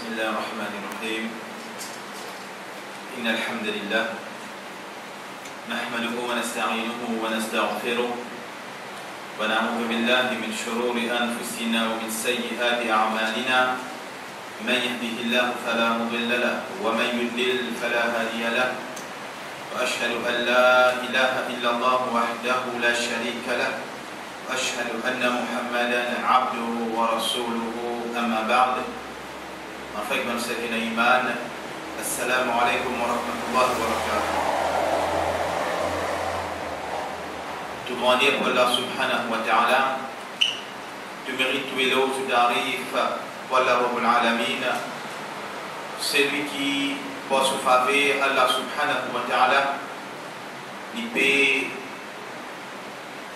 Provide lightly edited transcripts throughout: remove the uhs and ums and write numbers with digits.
بسم الله الرحمن الرحيم إن الحمد لله نحمده ونستعينه ونستغفره ونعوذ بالله من شرور أنفسنا ومن سيئات أعمالنا من يهده الله فلا مضل له ومن يضلل فلا هادي له وأشهد أن لا إله إلا الله وحده لا شريك له وأشهد أن محمدا عبده ورسوله أما بعد أخيك من سكن إيمان السلام عليكم ورحمة الله وبركاته. Tout grandir pour Allah subhanahu wa ta'ala, tu mérites tout et l'eau, tout tarif pour Allah Rabbul Alamin. C'est lui qui peut se faveur Allah subhanahu wa ta'ala, il peut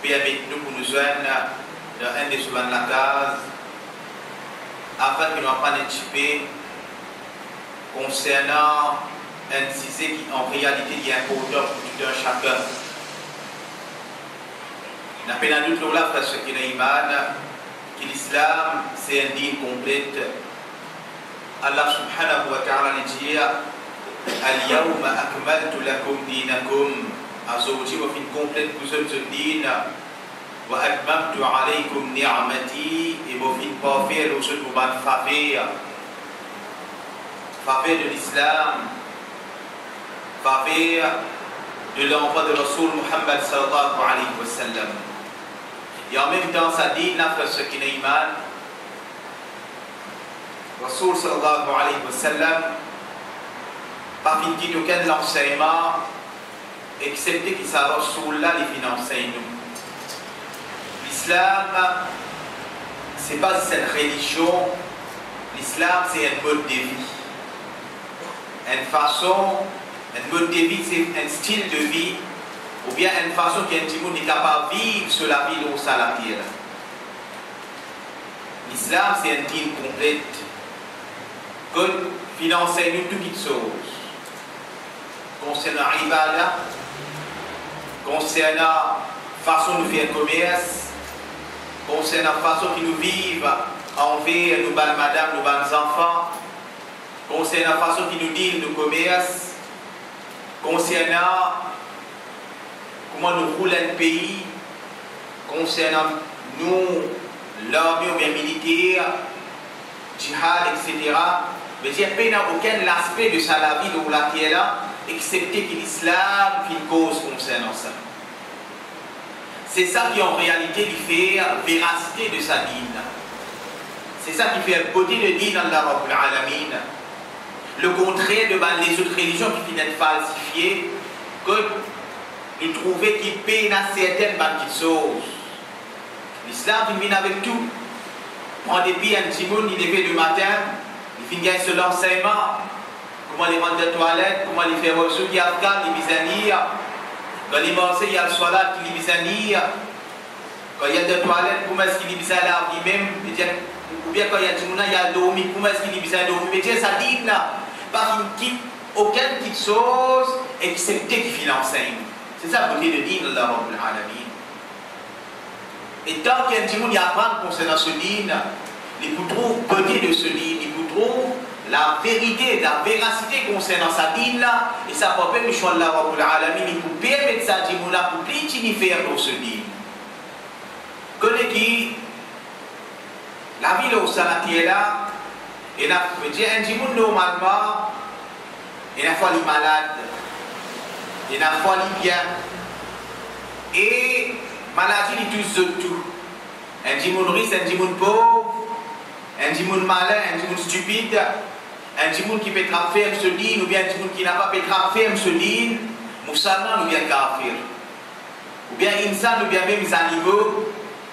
permettre nous pour nous joindre dans un des souverains de la case afin que nous apprenions un petit peu concernant un sujet qui en réalité est important pour tout un chacun. Nous avons dit là, frère Shekina Iman, que l'islam c'est un dîme complète. Allah subhanahu wa ta'ala dit Al-yawma akmaltu lakum dinakum. Aujourd'hui, on fait complète pour ce dîme. Wa atmamtu alaykum ni'mati. Et on fait parfait aux autres pour faveur. Faveur de l'islam. Faveur de l'envoi de Rasul Muhammad sallallahu alayhi wa sallam. Et en même temps, ça dit, frère Shekina Iman, Rasul sallallahu alayhi wa sallam, pas fini aucun l'enseignement, excepté qu'il s'est Rasul là, les financer nous. L'islam, c'est pas une religion, l'islam c'est un mode de vie. Une façon, un mode de vie, c'est un style de vie. Ou bien une façon qu'un petit monde est capable de vivre sur la vie de la terre. L'islam, c'est un dîme complète. Que financer nous toutes les choses. Concernant l'ibada, concernant la façon de faire commerce, concernant la façon que nous vivons envers nos bonnes madames, nos bonnes enfants, concernant la façon que nous dealons nos commerce, concernant comment nous roulons le pays, concernant nous, l'armée ou bien militaire, djihad, etc. Mais il n'y a aucun aspect de ça, la vie de la terre, excepté que l'islam fait une cause concernant ça. C'est ça qui en réalité lui fait la véracité de sa dîne. C'est ça qui fait la beauté de dîne d'Allah Rabbul Alamin. Le contraire de les autres religions qui finissent falsifiées, que nous trouvons qu'il paye à certaines petites choses. L'islam vient avec tout. En dépit, un petit monde, il est levé le matin, il finit sur l'enseignement, comment les rendre de toilette, comment les faire ceux qui afghans, les bizanières. Quand il mange, il y a le salat qui les bizanières. Quand il y a des toilettes, comment est-ce qu'il est bizarre là lui-même? Ou bien quand il y a du monde, il y a dormi, comment est-ce qu'il est bizarre dormi? Mais Dieu, ça dit là, pas qu'il quitte aucune petite chose, excepté qu'il finance. C'est ça la beauté de dîne de Rabbul Alamin. Et tant qu'il y a un petit monde qui apprend concernant ce dîne, il vous trouve beauté de ce dîne, il vous trouve la vérité, la véracité concernant sa dîne là, et ça peut permettre de choisir Rabbul Alamin, il vous permet de ça, il là pour plus faire pour ce dîne. Connais qui la vie là où ça est là, et là, un petit monde normalement, il y a fois les malades. Il y a une fois bien. Et maladie, il touche tout. Un djimoun riche, un djimoun pauvre, un djimoun malin, un djimoun stupide, un djimoun qui peut faire ce dîne, ou bien un djimoun qui n'a pas pu faire ce dîne, musulman ou bien kafir. Ou bien insan ou bien même les animaux,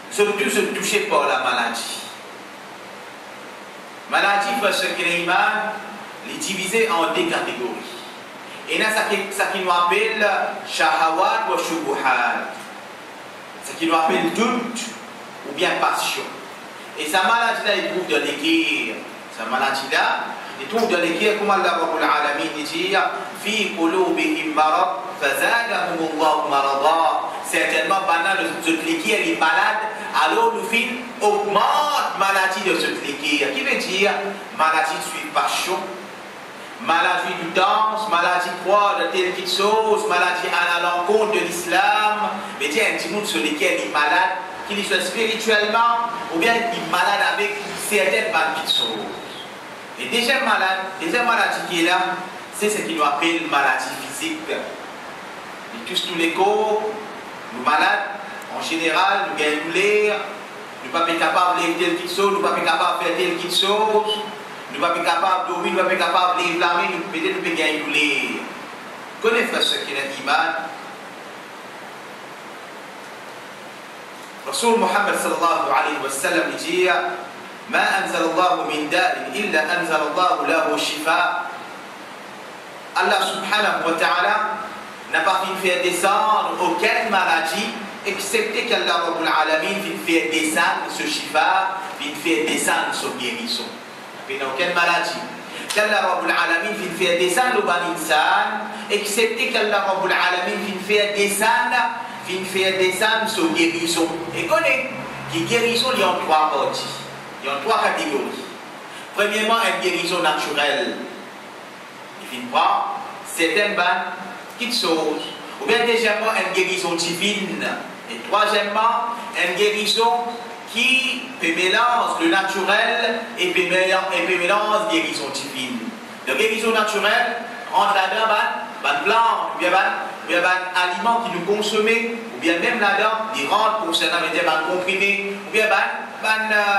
surtout se toucher par la maladie. Maladie, frère Shekina Iman, est divisée en deux catégories. Et là, ça qui nous appelle shahawat ou shubuhat. Ce qui nous appelle doute ou bien passion. Et sa maladie-là, il trouve dans les guerres. Sa maladie-là, il trouve dans les guerres, comme Allah Rabbul Alamin dit, fi qulubihim marad, fazadahum Allah marada. certainement, pendant ce qui est malade, alors nous fin augmente maladie de ce qui veut dire maladie suivie par chaud, maladie du danse, maladie quoi, de telle petite chose, maladie à l'encontre de l'islam, mais dire un petit monde sur lesquels il est malade, qu'il soit spirituellement, ou bien il est malade avec certaines petites choses. Et deuxième maladie qui est là, c'est ce qu'il nous appelle maladie physique. Il touche tous les corps, nous malades, en général, nous gagnons l'air, nous ne sommes pas capables de faire telle petite chose, nous ne sommes pas capables de faire telle petite chose, nous ne sommes pas capables de dormir, nous ne sommes pas capables de blâmer, nous pouvons gagner l'air. Connaissez ce qui est l'imam. Rasul Muhammad sallallahu alayhi wa sallam dit ما أنزل الله من داء إلا أنزل الله له شفاء. Allah subhanahu wa ta'ala n'a pas fait descendre aucune maladie excepté qu'Allah Rabbul Alamin fait descendre ce shifa, fait descendre ce guérison. Il n'y a aucune maladie qu'Allah Rabbul Alamin fait descendre au ban insan excepté qu'Allah Rabbul Alamin fait descendre ce guérison. Et connaît que guérison il y a trois parties. Il y a trois catégories. Premièrement, une guérison naturelle. Il finit par certaines petites choses. Ou bien deuxièmement, une guérison divine. Et troisièmement, une guérison qui peut mélanger le naturel et peut mélanger la guérison divine. La guérison naturelle entre là-dedans, plante, ou bien aliments qui nous consomment, ou bien même là-dedans, des rentes concernant les comprimés, ou bien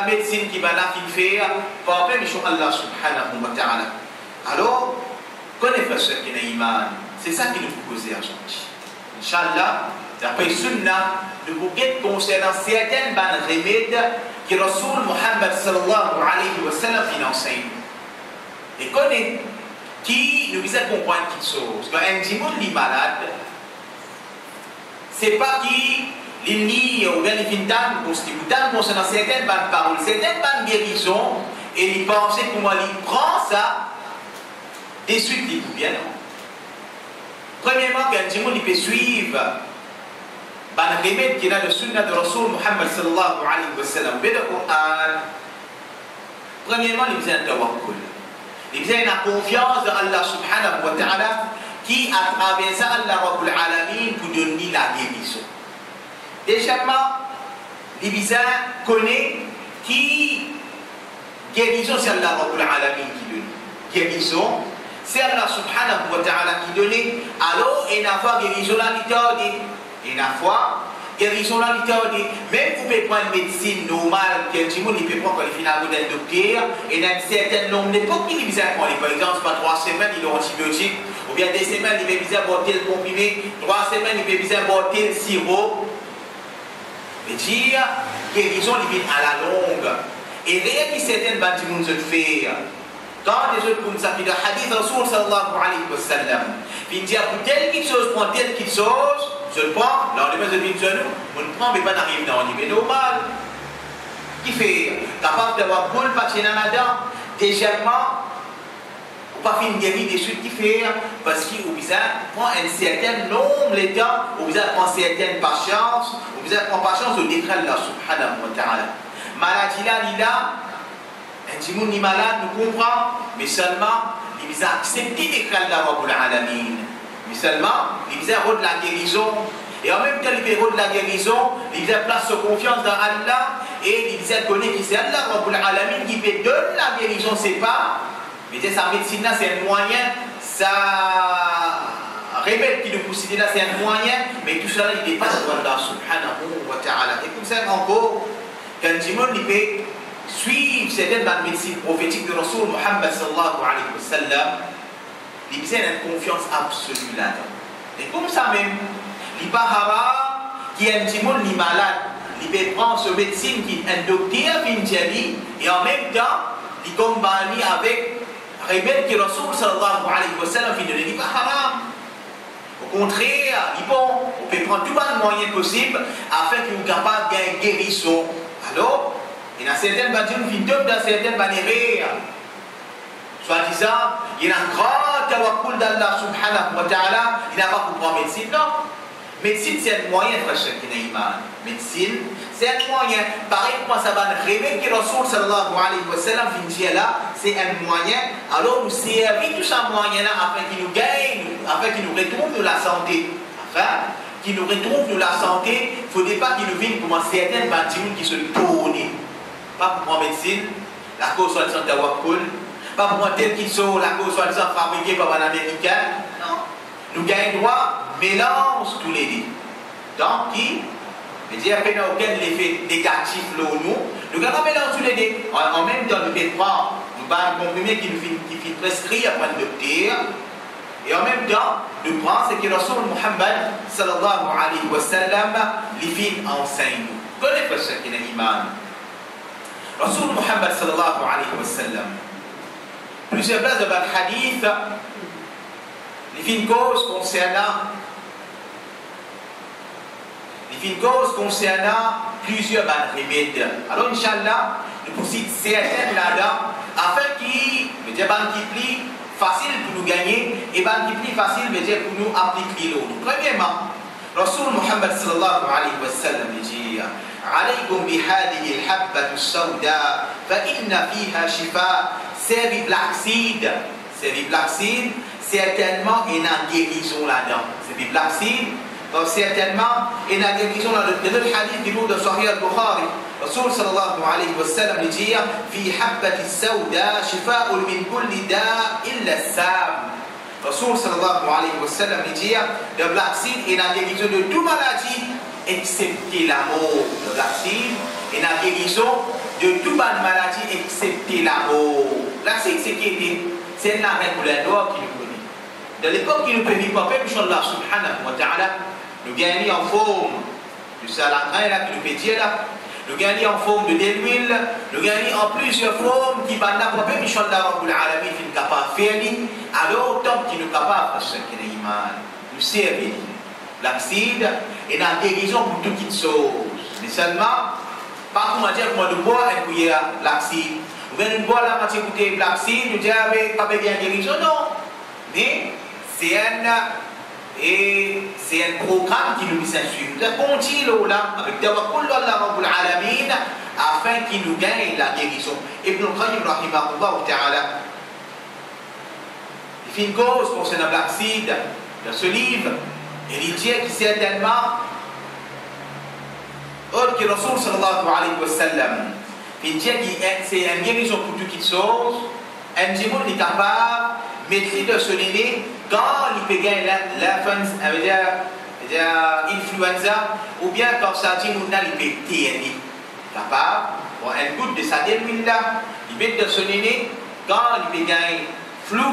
médecine qui va faire par permission Allah subhanahu wa ta'ala. Alors, connaissez ce qui est iman. C'est ça qui nous propose aujourd'hui. Inch'Allah, d'après Sunnah, nous vous guettons concernant certaines remèdes que Rasul Muhammad sallallahu alayhi wa sallam enseigne. Et connaissez qui nous vise à comprendre quelque chose. Quand un petit monde est malade, c'est pas qui il lit ou bien il concernant certaines bonnes paroles, certaines bonnes guérisons, et il pense que moi il prend ça, de suite il peut bien non. Premièrement, qu'un petit monde il peut suivre le remède qui est dans le sunnah de Rasul Muhammad sallallahu alayhi wa sallam, le Coran. Premièrement, il vient de tawakkul. Il vient de la confiance de Allah subhanahu wa ta'ala qui a traversé Allah Rabbul Alamin pour donner la guérison. Deuxièmement, les bizarres connaissent qui guérison c'est Allah Rabbul Alamin qui donne. Guérison, c'est Allah subhanahu wa ta'ala qui donne. Alors, il y a une fois guérison là, il y a une fois guérison là, même vous pouvez prendre une médecine normale, quelqu'un peut prendre quand il finit avec un docteur, et il y a un certain nombre d'époques qui est bizarre pour par exemple, pas 3 semaines, il a un antibiotique, ou bien 2 semaines, il est bizarre boire tel comprimé, 3 semaines, il est bizarre boire tel sirop. Mais dire guérison il vient à la longue. Et rien qui certaines bâtiments se faire. Quand les autres comme ça, puis le hadith Rasul sallallahu alayhi wa sallam, il dit pour telle quelque chose, prends telle quelque chose, je le prends, là on est bien de nous, on le prend, mais pas d'arriver dans un niveau normal. Qui fait capable d'avoir bon patient là-dedans, deuxièmement, on pas faire une guérie des suites qui fait, parce qu'il prend un certain nombre de temps, on prend certaine patience, on prend patience au décret de Allah subhanahu wa ta'ala. Maladie là, il a, un petit monde malade, nous comprend, mais seulement, il a accepté le décret de Allah Rabbul Alamin. Mais seulement, il a de la guérison. Et en même temps, il a de la guérison, il a place de confiance dans Allah, et il a connu que c'est Allah Rabbul Alamin qui peut donner la guérison, c'est pas. Mais sa médecine là, c'est un moyen, ça révèle qu'il nous possédait là, c'est un moyen, mais tout cela, il dépasse Allah subhanahu wa ta'ala. Et comme ça, encore, quand le monde il peut suivre certaines médecines prophétiques de Rasul Muhammad sallallahu alayhi wa sallam, il a une confiance absolue là-dedans. Et comme ça même, il pas haram qui est un petit monde malade, il peut prendre ce médecine qui est un docteur Vinjali, et en même temps, il combine avec remède que Rasul sallallahu alayhi wa sallam ne dit pas haram. Au contraire, il bon, on peut prendre tous les moyens possibles afin qu'il soit capable de guérison. Alors, il y a certaines bâtiments qui tombent dans certaines manières. Soit disant, il y a un grand tawakkul d'Allah subhanahu wa ta'ala, il n'a pas pour prendre médecine, non. Médecine, c'est un moyen, frère qui n'a iman. Médecine, c'est un moyen. Pareil, pour ça va rêver que Rasoul sallallahu alayhi wa sallam finit là, c'est un moyen. Alors, nous servons tout ça moyen-là afin qu'il nous gagne, afin qu'il nous retrouve de la santé. Enfin, qu'il nous retrouve de la santé, il ne faudrait pas qu'il nous vienne comme certains bâtiments qui se tournent. Pas pour moi médecine, la cause soit de tawakkul, pas pour moi tel qu'ils sont, la cause soit de fabriquée par un Américain. Non. Nous gagnons droit, mélange tous les deux. Donc, qui veut dire qu'il n'y a aucun effet négatif là où nous allons mélanger tous les deux. En même temps, nous devons prendre un comprimé qui fait prescrire par le docteur. Et en même temps, nous prenons ce que le Rasoul Muhammad sallallahu alayhi wa sallam les fait enseigner. Connaissez ce qu'il y a iman. Rasoul Muhammad sallallahu alayhi wa sallam, plusieurs places de le hadith, les fait une cause concernant plusieurs remèdes. Alors, Inch'Allah, nous poursuivons certaines là-dedans, afin qu'il y ait des qui facile pour nous gagner et des qui facile pour nous appliquer l'autre. Premièrement, Rasoul Muhammad sallallahu alayhi wa sallam dit عليكم بهذه الحبة السوداء فإن فيها شفاء. C'est Black Seed, certainement il y a une guérison là-dedans. C'est Black Seed, donc certainement il y a une guérison dans le hadith du livre de Sahih al-Bukhari. Rasoul sallallahu alayhi wa sallam dit في حبة السوداء شفاء من كل داء إلا السام. Rasoul sallallahu alayhi wa sallam dit de Black Seed il y a une guérison de toute maladie excepté la mort. Le Black Seed il y a une guérison de toute maladie excepté la mort. Black Seed c'est la règle qui nous connaît. De l'époque qui nous permet pas faire, Inch'Allah subhanahu wa ta'ala, nous gagnons en forme de salatrin là qui nous fait dire là, nous gagnons en forme de l'huile, nous gagnons en plusieurs formes qui va nous permettre, Inch'Allah Rabbul Alamin, qui nous capable de faire, alors tant qu'il nous capable de faire ce qu'il iman, nous servir. Black Seed est la guérison pour toutes choses. Mais seulement, pas comment dire comment de boire un cuillère Black Seed. Vous venez de boire la moitié bouteille Black Seed, vous dites, pas bien guérison, non. Mais c'est un programme qui nous mise à suivre. Nous avons continué là, avec Tawakkul Allah Rabbul Alamin, afin qu'il nous gagne la guérison. Ibn al-Qayyim rahimahullah ta'ala, il fait une cause concernant Black Seed dans ce livre, et il dit que certainement, autre que Rasoul sallallahu alayhi wa sallam, il dit que c'est une guérison pour toutes choses. Un diable est capable de maîtriser de se donner quand il peut gagner l'influenza ou bien quand ça dit qu'il peut TNI. Capable, pour un goût de sa démine là, il peut de se donner quand il peut gagner flou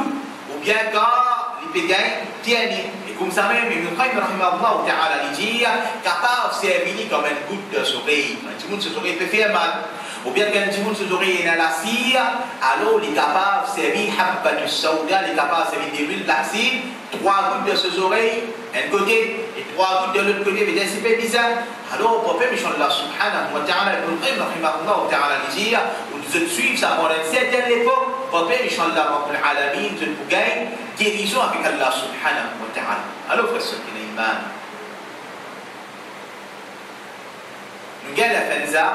ou bien quand il peut gagner TNI. Et comme ça même, Ibn Qayyim rahimahullah ta'ala dit capable de servir comme un goutte de soleil. Un petit bout de soleil peut faire mal. Ou bien quand un petit bout de soleil est dans la cire, alors il est capable de servir habbat sauda, il est capable de servir des huiles Black Seed, 3 gouttes de ses oreilles, d'un côté, et 3 gouttes de l'autre côté, mais c'est pas bizarre. Alors, pour faire, Inch'Allah subhanahu wa ta'ala, Ibn Qayyim rahimahullah ta'ala dit, vous devez suivre ça pendant une certaine époque, pour faire, Inch'Allah Rabbul Alamin, vous devez gagner guérison avec Allah subhanahu wa ta'ala. Alors, frère, ce qui est iman. Nous gagnons la fenza.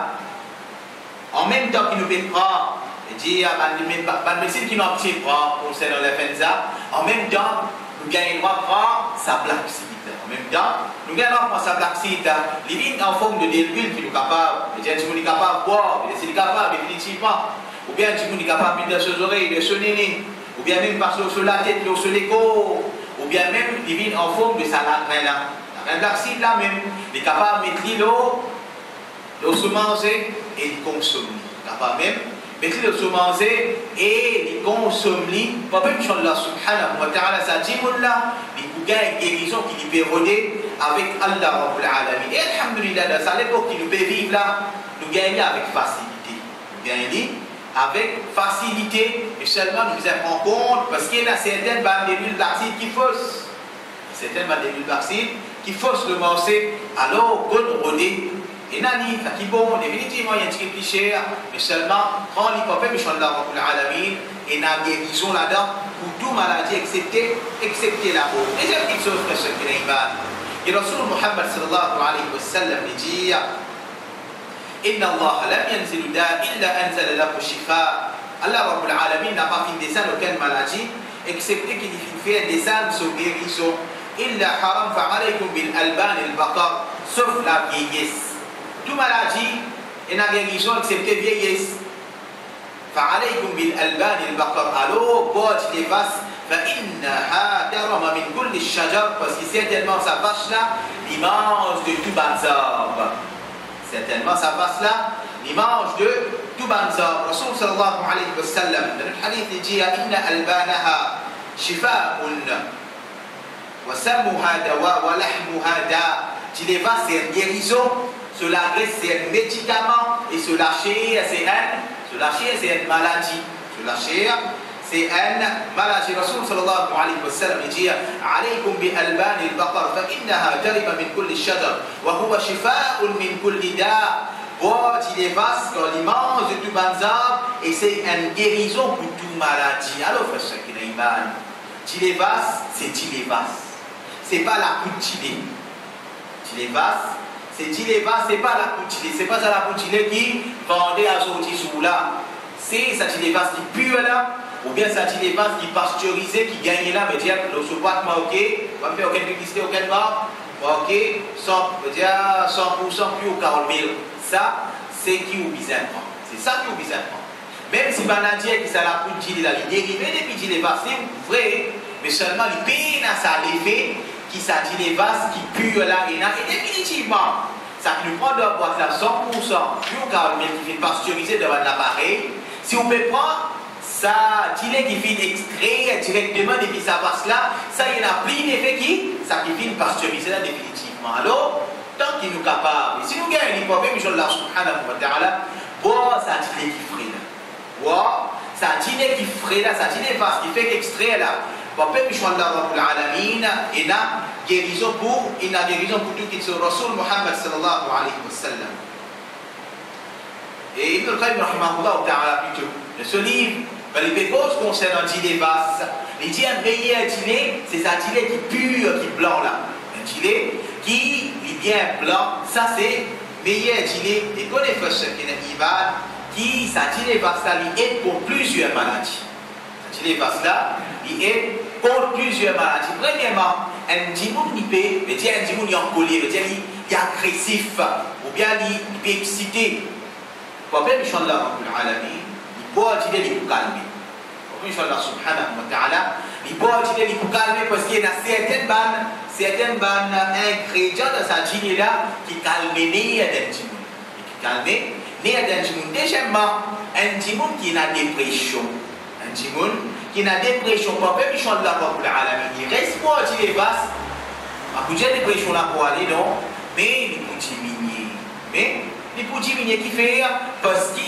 En même temps qu'il nous fait prendre, il dit à la médecine qui nous a fait prendre concernant l'influenza, en même temps, nous gagnons droit de prendre sa Black Seed. En même temps, nous gagnons droit de prendre sa Black Seed. Les vignes en forme de l'huile qui nous capable, il dit à est capable de boire, il est capable définitivement, ou bien il est capable de ses oreilles, de se nez, ou bien même passer sur la tête, sur l'écho, ou bien même les vignes en forme de sa latin là. La Black Seed là même, il est capable de mettre l'eau se manger et il consomme. Capable même mettre l'eau se manger et il consomme. Pas même Inch'Allah subhanahu wa ta'ala, ça dit là, il peut gagner une guérison qui peut rôder avec Allah Rabbul Alamin. Et alhamdulillah, dans l'époque qui nous peut vivre là, nous gagnons avec facilité. Nous gagnons avec facilité, et seulement nous en rendons compte parce qu'il y a certaines bandes d'huile Black Seed qui faussent. Certaines bandes d'huile Black Seed qui faussent le manger, alors qu'on rôder. Et nani, qui bon, définitivement il y a un petit peu cher, mais seulement quand il peut faire, Inch'Allah Rabbul Alamin, et n'a guérison là-dedans pour toute maladie excepté la mort. Deuxième petite chose, frère, qui est iman. Et Rasul Muhammad sallallahu alayhi wa sallam dit Inna Allah lam yanzilu da illa anzala lahu shifa. Allah Rabbul Alamin n'a pas fait descendre aucune maladie, excepté qu'il fait un descendre sur guérison. Illa haram fa'alaykum bil alban al baqar, sauf la vieillesse. Toute maladie est une guérison excepté vieillesse. Fa'alaykum bil alban al baqar. Alors, boîte les vaches. فإنها ترم من كل الشجر, parce que certainement sa vache là, il mange de tout banzab. Certainement sa vache là, il mange de tout banzab. Rasul sallallahu alayhi wa sallam, dans le hadith, il dit Inna albanaha shifa'un wa samuha dawa wa lahmuha da. Les vaches c'est une guérison, sur la graisse c'est un médicament, et sur la chair c'est une maladie. Sur la chair c'est une maladie. Rasul sallallahu alayhi wa sallam dit Alaykum bi albani al-baqar fa innaha tariba min kulli shadar wa huwa shifa'un min kulli da. Les vaches quand ils mangent de tout banzab, et c'est une guérison pour toute maladie. Alors frère qui n'a iman, les vaches c'est les vaches, c'est pas la coutilée. Les vaches c'est pas la coutilée, c'est pas ça la coutilée qui vendait à sortir sous là. C'est ça les vaches qui puent là. Ou bien ça dit les vaches qui pasteurisent, qui gagnent là, mais dire le sous-boîte marqué, on va faire aucune publicité, aucune marque, marqué 100% plus au 40 000. Ça, c'est qui ou bizarrement. C'est ça qui ou bizarrement. Même si Banadier qui ça la poudre, il a dérivé depuis les vaches, c'est vrai, mais seulement les pays à ça l'effet qui ça dit les vaches qui puent là et définitivement, ça qui nous prend de la boîte là 100% plus au 40 000 qui fait pasteuriser devant l'appareil. Si on peut prendre ça, qui fait extrait directement depuis sa vache là, ça il y en a plein d'effets ça qui fait pasteuriser là définitivement. Alors, tant qu'il nous est capable, si nous gagnons l'hypothèse, Inch'Allah subhanahu wa ta'ala, ça dit qui ferait là. Ça dit qui ferait là, ça dit les vaches qui fait extrait là. Inch'Allah Rabbul Alamin, il y a guérison pour tout qui est Rasul Muhammad sallallahu alayhi wa sallam. Et Ibn al-Qayyim rahimahullah ta'ala plutôt, de ce livre, les causes concernant les vaches, il dit un meilleur dîner, c'est un dîner qui pur, qui blanc là. Un dîner qui est bien blanc, ça c'est meilleur dîner. Et qu'on est fait ce qui est iman, qui ça dit les vaches là, il aide pour plusieurs maladies. Ça dit les vaches là, il aide pour plusieurs maladies. Premièrement, un dimoun il peut, mais dire un dimoun il est en colère, il est agressif, ou bien il peut exciter. Pour bien, Inch'Allah Rabbul Alamin, il peut dire pour calmer. Pour Inch'Allah subhanahu wa ta'ala, il peut dire pour calmer parce qu'il y a certaines bannes ingrédients de sa dîner là qui calment les d'un dimoun. Qui calment les d'un dimoun. Deuxièmement, un dimoun qui a dépression. Un dimoun qui a dépression. Pour bien, Inch'Allah Rabbul Alamin, il reste pour dire les vases. Ma couture dépression là pour aller, non, mais il peut diminuer. Mais il peut diminuer qui fait parce que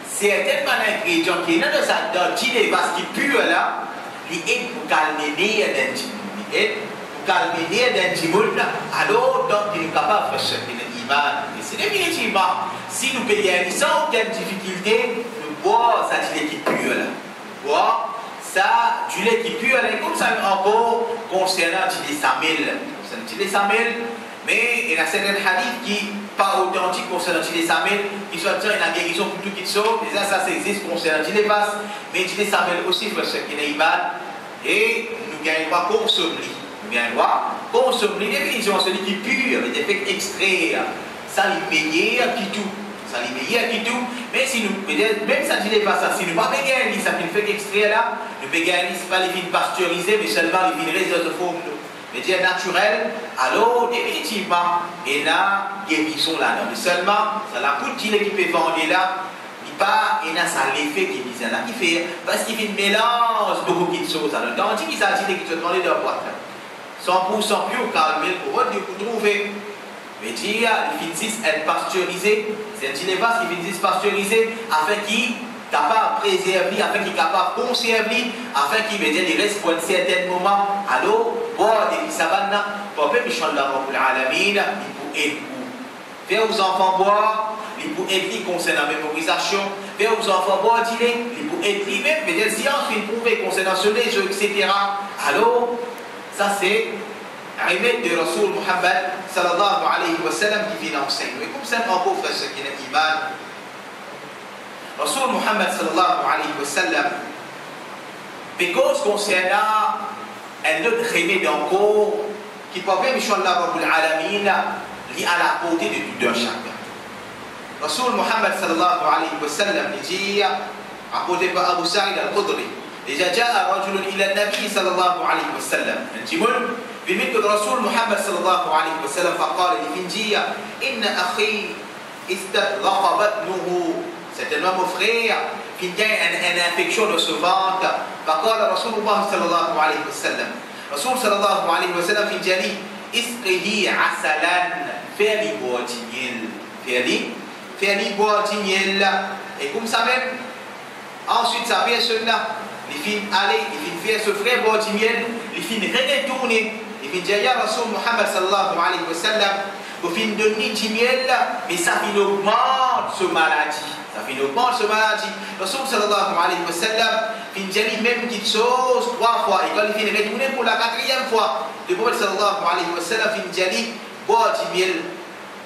certains ingrédients qui sont dans sa dentille, les vases qui puent là, ils aident pour calmer les d'un dimoun. Ils aident pour calmer les d'un dimoun. Alors, donc, il est capable de faire ce qu'il est iman. Et c'est définitivement, si nous payons sans aucune difficulté, nous boire ça du lait qui pue là. Boire ça du lait qui pue là. Et comme ça, encore, concernant du lait samel. Concernant du lait samel, mais il y a certains hadiths qui pas authentique concernant les samel, qui soit disant une guérison pour tout qui sort, déjà ça existe concernant les vases, mais les samel aussi pour ce qui est iman, et nous gagnons pas consommer. Nous gagnons pas consommer. Définition, celui qui pure, les effets extraits, ça les meilleur qui tout. Ça les meilleur qui tout. Mais si nous, même ça dit les vases, si nous ne pas gagner, ça fait fait extrait là, nous ne gagnons pas les vignes pasteurisées, mais seulement les vignes réserves de forme. Mais dire naturel, alors définitivement, il y a guérison là-dedans. Mais seulement, ça la coûte qui peut vendre là, il y a ça l'effet qui est bizarre là, qui fait, parce qu'il fait une mélange beaucoup de choses. Alors, dans le qui s'agit qui se demandent de boîte là, 100% plus au calme, pour trouver. Mais dire, ils finissent être pasteurisés, c'est un petit vases qui finissent pasteurisés, afin qu'ils capable de préserver, afin qu'il est capable de conserver, afin qu'il reste pour un certain moment. Alors, boire des savanes, pour faire Inch'Allah Rabbul Alamin, il peut aider. Faire aux enfants boire, il peut aider concernant la mémorisation. Faire aux enfants boire, il peut aider même, mais des sciences qui prouvent concernant ce lait, etc. Alors, ça c'est remettre de Rasoul Muhammad sallallahu alayhi wa sallam qui vient enseigner. Et comme ça, on peut faire ce qui est l'iman. Rasoul Muhammad sallallahu alayhi wa sallam, because concernant un autre remède encore, qui peut même, Inch'Allah Rabbul Alamin, lié à la portée de tout un chacun. Rasoul Muhammad sallallahu alayhi wa sallam dit, rapporté par Abu Sa'id al-Khudri, إذا جاء رجل إلى النبي صلى الله عليه وسلم الجمل بمثل رسول محمد صلى الله عليه وسلم فقال لفنجية إن أخي استطلق بطنه certainement mon frère qui a une infection de ce ventre فقال رسول الله صلى الله عليه وسلم رسول صلى الله عليه وسلم فنجاني اسقه عسلا فعلي بواتينيل فعلي بواتينيل et comme ça même ensuite sa personne-là les filles aller, les filles faire ce frère boire du miel, les filles retourner, les filles dire ya Rasoul Muhammad sallallahu alayhi wa sallam, les filles donner du miel, mais ça fait augmente ce maladie, Rasoul sallallahu alayhi wa sallam, filles dire même petite chose 3 fois, et quand les filles retourner pour la 4e fois, le prophète sallallahu alayhi wa sallam, filles dire boire du miel.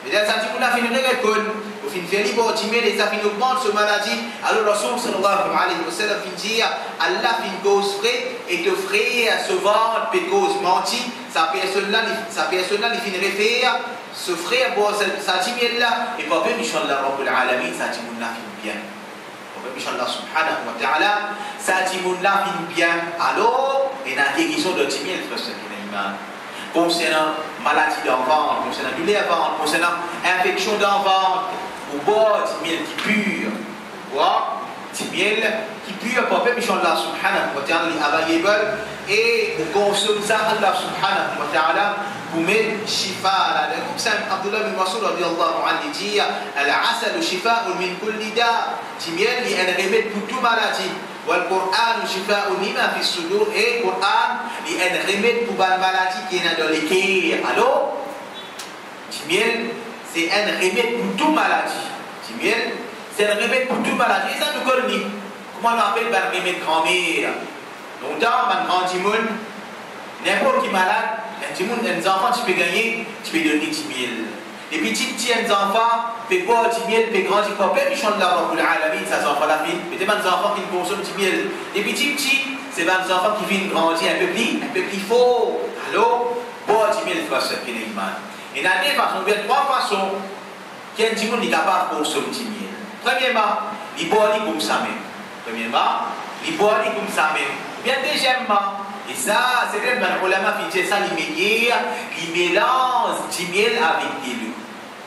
Mais là, ça dit qu'on a fait une récolte, au fin de faire libre, et ça fait augmente ce maladie. Alors, Rasoul sallallahu alayhi wa sallam dit Allah fait une cause vraie et te frère se vendre, peut cause menti. Sa personne-là, il finit faire ce frère, ça dit bien là, et pas même, Inch'Allah Rabbul Alamin, ça dit qu'on a fait bien. Pas même, Inch'Allah subhanahu wa ta'ala, ça dit qu'on a fait bien. Alors, il y a une guérison de 10 000 personnes qui ont iman. Concernant maladie d'enfant, concernant douleur d'enfant, concernant infection d'enfant, ou boire du miel qui pur, boire du miel qui pur, pour faire Inch'Allah subhanahu wa ta'ala, available, et on consomme ça, Allah subhanahu wa ta'ala, pour mettre shifa. Comme ça, Abdullah bin Mas'ud radiyallahu anhu dit, al-asal shifa'un min kulli da, du miel, il y a un remède pour toute maladie. والقرآن شفاء لما في الصدور et Coran il y a un remède pour la maladie qui est dans les cœurs. Alors du miel c'est un remède pour toute maladie. Du miel c'est un remède pour toute maladie. Et ça nous connaît. Comment on appelle le remède grand-mère? Longtemps, un grand monde, n'importe qui malade, un enfant tu peux gagner, tu peux donner du miel. Les petits enfants, peuvent boire du miel, peuvent grandir pour plein Inch'Allah Rabbul Alamin, ça s'en va la fille. Mais des enfants qui consomment du miel. Les petits, c'est des enfants qui viennent grandir un peu plus fort. Alors, boire du miel, frère, c'est qu'il est iman. Et dans deux façons, il y a 3 façons qu'un petit monde est capable de consommer du miel. Premièrement, il boit comme ça même. Bien deuxièmement, et ça, c'est vrai que les ulama disent ça, ils mélangent du miel avec de l'eau.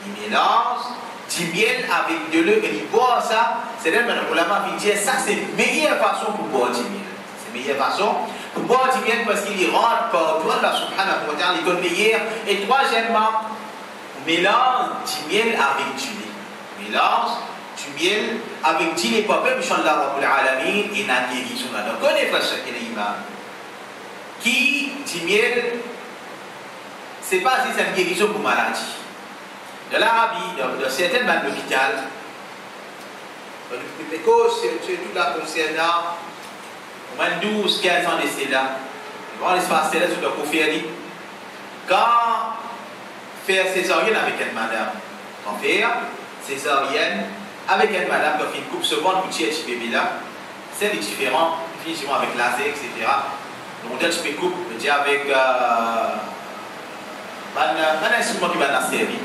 Ils mélangent du miel avec de l'eau et ils boivent ça. C'est vrai que les ulama disent ça, c'est la meilleure façon pour boire du miel. C'est la meilleure façon pour boire du miel parce qu'il rentre par toi, Allah subhanahu wa ta'ala, il donne meilleur. Et troisièmement, mélange du miel avec du lait. Mélange du miel avec du lait. Pas même, Inch'Allah Rabbul Alamin, et n'a guérison là. Donc, on est frère, ce qu'il est imam. Qui du miel, c'est pas si c'est une guérison pour maladie. De l'Arabie, dans certaines bandes d'hôpital, surtout là concernant au moins 12-15 ans d'essai là, on laisse passer là sur le conférie. Quand faire césarienne avec une madame, quand faire césarienne avec une madame, quand une coupe se vend pour tirer ce bébé là, c'est différent, finalement avec laser, etc. Donc, on dit coupe, on dit avec un instrument qui va la servir.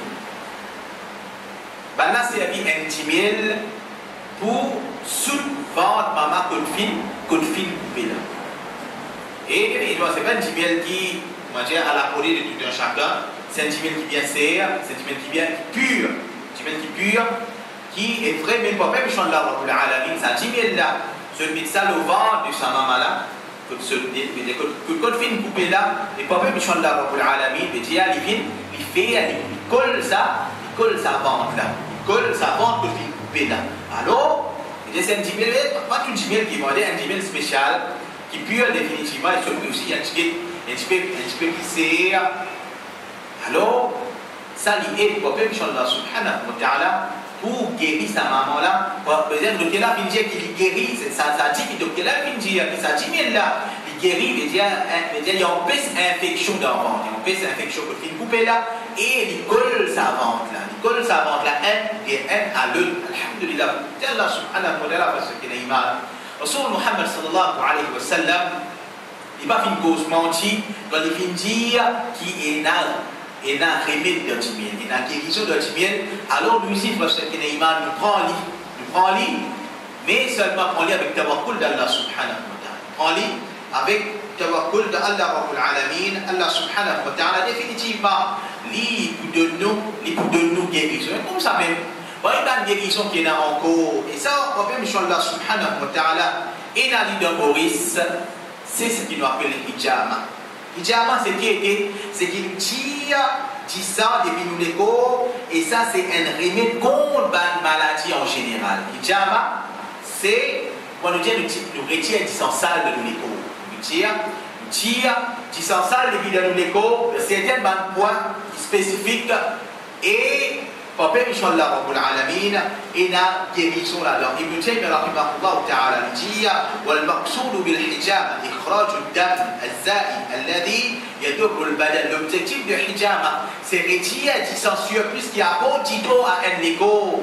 Va la servir un petit miel pour sous-vendre maman coup de fil coupé là. Et c'est pas un petit miel qui, on va dire, à la portée de tout un chacun, c'est un petit miel qui vient serre, c'est un petit miel qui vient pur, qui est vrai, même pas même Inch'Allah Rabbul Alamin, c'est un petit miel là, se met ça le ventre de sa maman là. Quand il coupé là, et pas même Inch'Allah Rabbul Alamin, il colle sa vente là, il colle sa vente quand il coupé là. Alors, c'est un djimel, pas tout djimel qui vendait, un djimel spécial, qui pur définitivement, et surtout aussi un petit peu qui sert. Alors, ça lui aide, pas même Inch'Allah subhanahu wa ta'ala, pour guérir sa maman là, par exemple, le là, qu'il guérit, ça dit, donc là, ça dit, là, il guérit, il y a une peste infection dans le ventre, il y a une peste infection qui est coupée là, et il colle sa ventre là, N à l'œil. Alhamdulillah, Allah subhanahu wa ta'ala, parce qu'il y a iman. Rasul Muhammad sallallahu alayhi wa sallam, il va faire une cause mentie quand il vient dire qu'il y a un remède de timien, il y a une guérison de timien. Alors lui aussi, parce qu'il y a iman, nous prend lui, mais seulement prend lui avec tawakkul d'Allah subhanahu wa ta'ala. Prend lui avec tawakkul d'Allah Rabbul Alamin, Allah subhanahu wa ta'ala, définitivement, lui pour de nous guérison. Comme ça même, il y a une guérison qui est encore, et ça, on peut même Allah subhanahu wa ta'ala, et dans l'île de Maurice, c'est ce qu'il nous appelle le hijama. Hijama, c'est qu'il tire du sang depuis nous les corps, et ça, c'est un remède contre la maladie en général. Hijama, c'est, on nous dit, nous retire du sang sale de nous les corps. Nous tire du sang sale depuis nous les corps, certains points spécifiques, et pour peu Inch'Allah Rabbul Alamin, et la guérison là-dedans. Ibn Taymiyyah rahimahullah ta'ala dit والمقصود بالحجامة إخراج الدم الزائد الذي يدور البدن. L'objectif de hijama, c'est retirer du sang surplus qui apporte à un égo.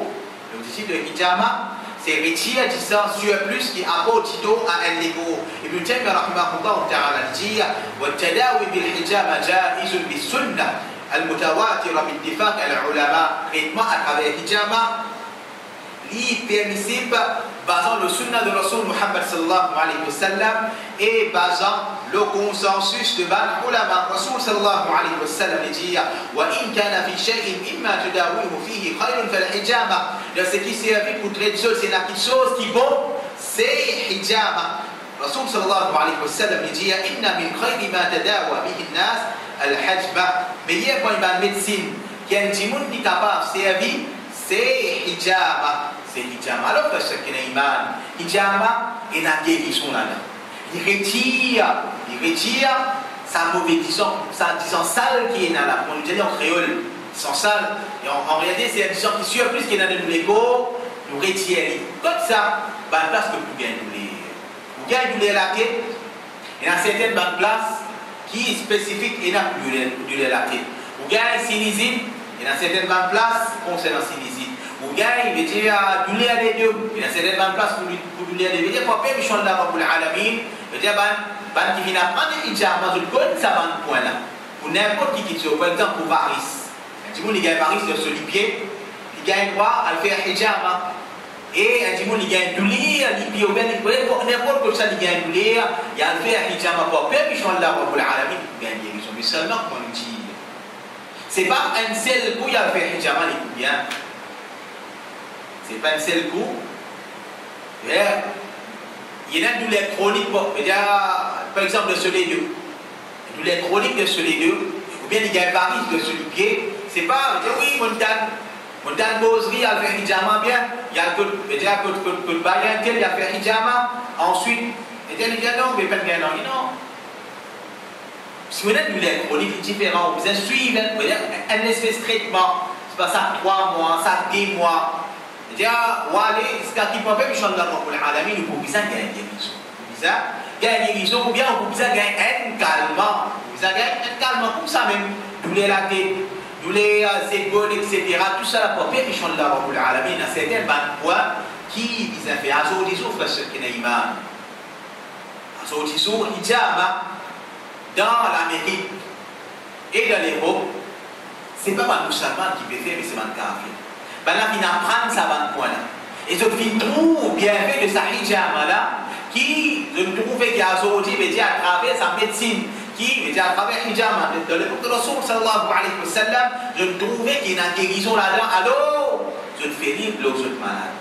L'objectif de hijama, c'est retirer du sang surplus qui apporte à un égo. Ibn Taymiyyah rahimahullah ta'ala dit والتداوي بالحجامة جائز بالسنة المتواترة باتفاق العلماء. Traitement à travers hijama, permissible basant le sunnah de Rasul Muhammad sallallahu alayhi wa sallam et basant le consensus de ban ulama. Rasul sallallahu alayhi wa sallam dit وإن كان في شيء إما تداويه فيه خير فالحجامة. Ce qui servit pour traiter seul, c'est quelque chose qui est bon, c'est hijama. Rasul sallallahu alayhi wa sallam dit إن من خير ما تداوى به الناس الحجمة. Meilleur point de médecine qui est un petit monde qui est capable de servir, c'est hijama. C'est hijama. Alors que ce qui est iman, hijama est la guérison là-dedans. Il retire sa mauvaise disant sale qui est dans la. On dit en créole, disant sale. Et en réalité, c'est un disant qui surplus qui est dans le corps, nous retire. Comme ça, la place que vous gagnez douleur. Vous gagnez douleur la tête. Il y a certaines places qui est spécifique et n'a douleur la tête. Vous gagnez sinusite. Il y a certaines places concernant sinusite. Vous gagnez, il veut dire douleur des deux. Il y a certaines places pour douleur des deux. Il veut dire pour payer Inch'Allah Rabbul Alamin. Il veut dire qui vient apprendre hijama, je connais ça dans point là. Pour n'importe qui soit, par exemple pour varice. Un petit il gagne varice de celui pied, il gagne droit à faire hijama. Et un petit il gagne douleur, il pied ou bien n'importe quoi ça il gagne douleur, il a fait hijama pour payer Inch'Allah Rabbul Alamin. Il gagne guérison. Mais seulement qu'on utilise. C'est pas un seul coup, il a fait hijama, il est bien. C'est pas un seul coup. Il y a une douleur chronique, par exemple de celui deux. Une douleur chronique de celui deux, ou bien il y a un varice de celui pied. C'est pas, oui, montagne boserie, il a fait hijama bien. Il y a que bail tel, il a fait hijama. Ensuite, il dit non, mais pas bien, non. Si vous avez une douleur chronique différente, vous suivez un espèce de traitement. C'est pas ça 3 mois, ça 10 mois. Il ce qui peut faire Inch'Allah Rabbul Alamin, vous pouvez gagner une guérison. Vous pouvez gagner une guérison, ou bien vous pouvez gagner un calmant. Vous pouvez gagner un calmant, comme ça même. Douleur la tête, douleur épaules, etc. Tout ça pour faire Inch'Allah Rabbul Alamin, à certains points qui visent à faire azodisou, frère, ce qui est iman. Azodisou, hijama. Dans l'Amérique et dans l'Europe, ce n'est pas les musulmans qui peuvent faire, mais c'est les kafir. Là, ils apprennent ça à point là. Et je trouve bien fait de sa hijama là, qui, je trouve qu'il y a aujourd'hui, à travers sa médecine, qui, à travers hijama, de l'époque de Rasul sallallahu alayhi wa sallam, je trouvais qu'il y a une guérison là-dedans. Alors, je te fais lire l'autre malade.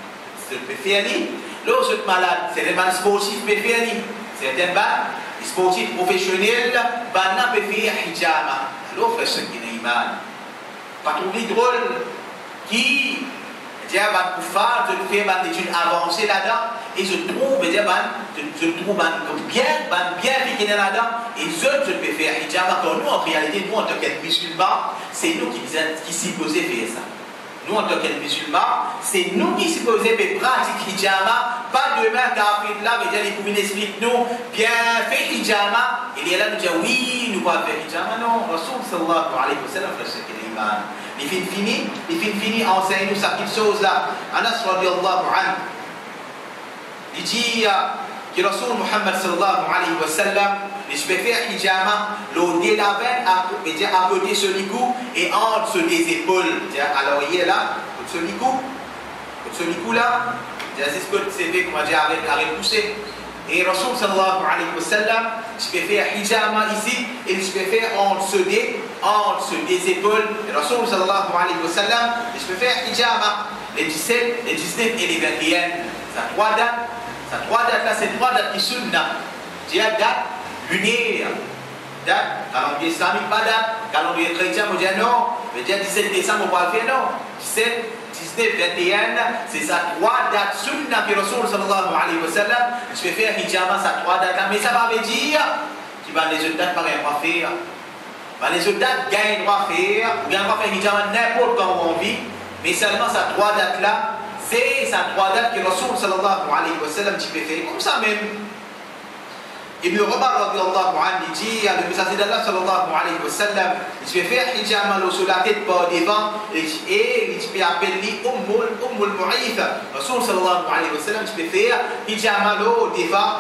Je te fais lire l'autre malade. C'est des malades sportifs qui peuvent faire lire. Certaines balles. Les sportifs professionnels, banna peut faire hijama. Alors, frère, ce qui est iman. Pas trouver drôle qui dit à Koufar, je fais des études avancées là-dedans, et je trouve bien qui est là-dedans, et je peux faire hijama. Quand nous, en réalité, nous, en tant que musulmans, c'est nous qui supposons faire ça. nous en tant que musulmans, c'est nous qui supposons pratiquer hijama, pas demain kafir là, mais dire les explique nous, bien fait hijama, et là nous dit oui, nous va faire hijama, non, Rasul sallallahu alayhi wa sallam, frère, c'est l'iman. Il finit fini, enseigne nous cette chose là. Anas radiallahu anhu, il dit que Rasul Muhammad sallallahu alayhi wa sallam, je vais faire hijama, l'eau de la veine à côté sur le cou et entre les épaules. Alors il est là, sur le cou là, c'est ce que c'est fait, comment dire, arrête pousser. Et Rasul sallallahu alayhi wa sallam, je vais faire hijama ici et je vais faire entre les épaules. Et Rasul sallallahu alayhi wa sallam, je vais faire hijama les 17, les 19 et les 21. Ça trois dates là, c'est trois dates qui sont là. Il y a date lunaire, date, calendrier islamique, pas date, calendrier chrétien, on dit non, mais dire 17 décembre, on va le faire non. 17, 19, 21, c'est ça trois dates sunna que Rasul sallallahu alayhi wa sallam, je vais faire hijama, ça trois dates là, mais ça va me dire, tu vas les autres dates pas rien faire. Les autres dates gagnent droit à faire, ou bien on va faire hijama n'importe quand on vit, mais seulement ça trois dates là, c'est ça trois dates que Rasul sallallahu alayhi wa sallam, tu peux faire comme ça même. Ibn Umar radiallahu anhu dit à le messager d'Allah sallallahu alayhi wa sallam, je vais faire hijama sur la tête par devant et je peux appeler Ummul Mu'itha. Rasul sallallahu alayhi wa sallam, je peux faire hijama devant